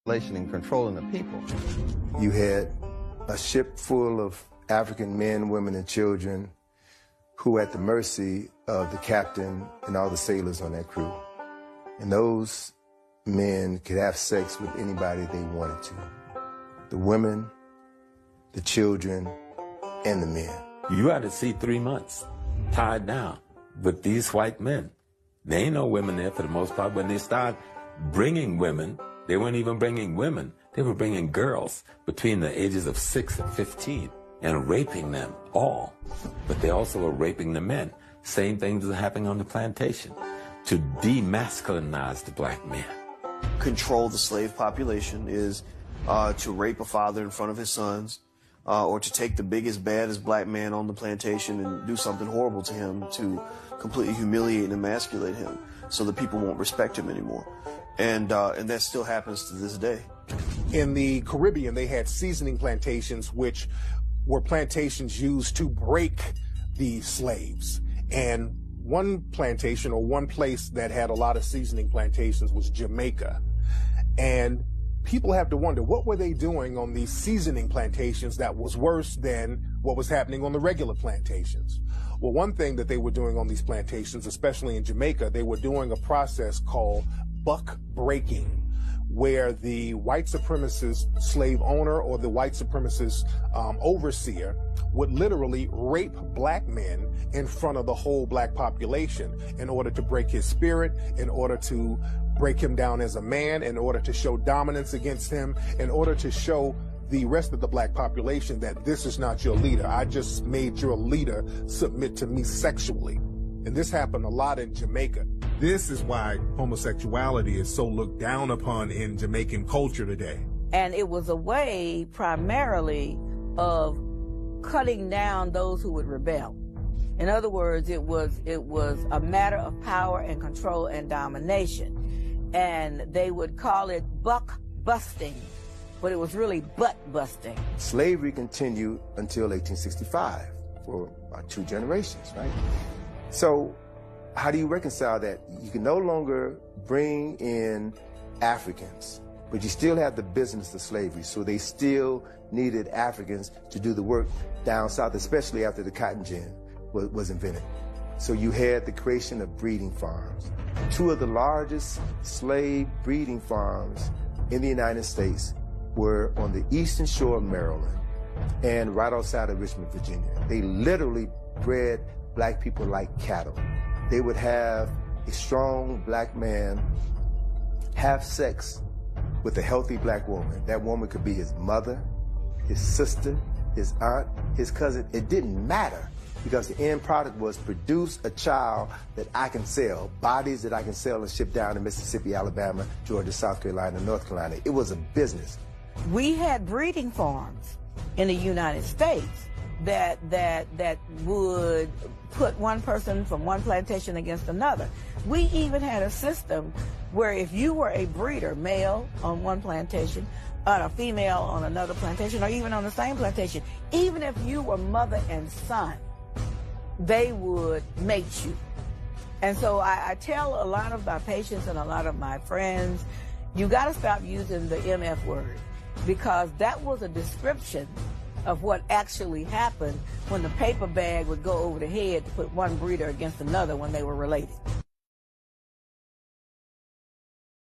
And controlling the people. You had a ship full of African men, women, and children who were at the mercy of the captain and all the sailors on that crew. And those men could have sex with anybody they wanted to. The women, the children, and the men. You had to see 3 months tied down with these white men. There ain't no women there for the most part. When they start bringing women, they weren't even bringing women. They were bringing girls between the ages of 6 and 15 and raping them all. But they also were raping the men. Same things was happening on the plantation to demasculinize the black men. Control the slave population is to rape a father in front of his sons, or to take the biggest, baddest black man on the plantation and do something horrible to him to completely humiliate and emasculate him so that people won't respect him anymore. And that still happens to this day. In the Caribbean, they had seasoning plantations, which were plantations used to break the slaves. And one plantation or one place that had a lot of seasoning plantations was Jamaica. And people have to wonder, what were they doing on these seasoning plantations that was worse than what was happening on the regular plantations? Well, one thing that they were doing on these plantations, especially in Jamaica, they were doing a process called buck breaking, where the white supremacist slave owner or the white supremacist overseer would literally rape black men in front of the whole black population in order to break his spirit, in order to break him down as a man, in order to show dominance against him, in order to show the rest of the black population that this is not your leader. I just made your leader submit to me sexually. And this happened a lot in Jamaica. This is why homosexuality is so looked down upon in Jamaican culture today. And it was a way primarily of cutting down those who would rebel. In other words, it was a matter of power and control and domination. And they would call it buck busting, but it was really butt busting. Slavery continued until 1865 for about 2 generations, right? So how do you reconcile that? You can no longer bring in Africans, but you still have the business of slavery. So they still needed Africans to do the work down south, especially after the cotton gin was invented. So you had the creation of breeding farms. 2 of the largest slave breeding farms in the United States were on the eastern shore of Maryland and right outside of Richmond, Virginia. They literally bred black people like cattle. They would have a strong black man have sex with a healthy black woman. That woman could be his mother, his sister, his aunt, his cousin. It didn't matter, because the end product was produce a child that I can sell, bodies that I can sell and ship down to Mississippi, Alabama, Georgia, South Carolina, North Carolina. It was a business. We had breeding farms in the United States that would put one person from one plantation against another. We even had a system where if you were a breeder, male on one plantation, and a female on another plantation, or even on the same plantation, even if you were mother and son, they would mate you. And so I tell a lot of my patients and a lot of my friends, you got to stop using the MF word, because that was a description of what actually happened when the paper bag would go over the head to put one breeder against another when they were related.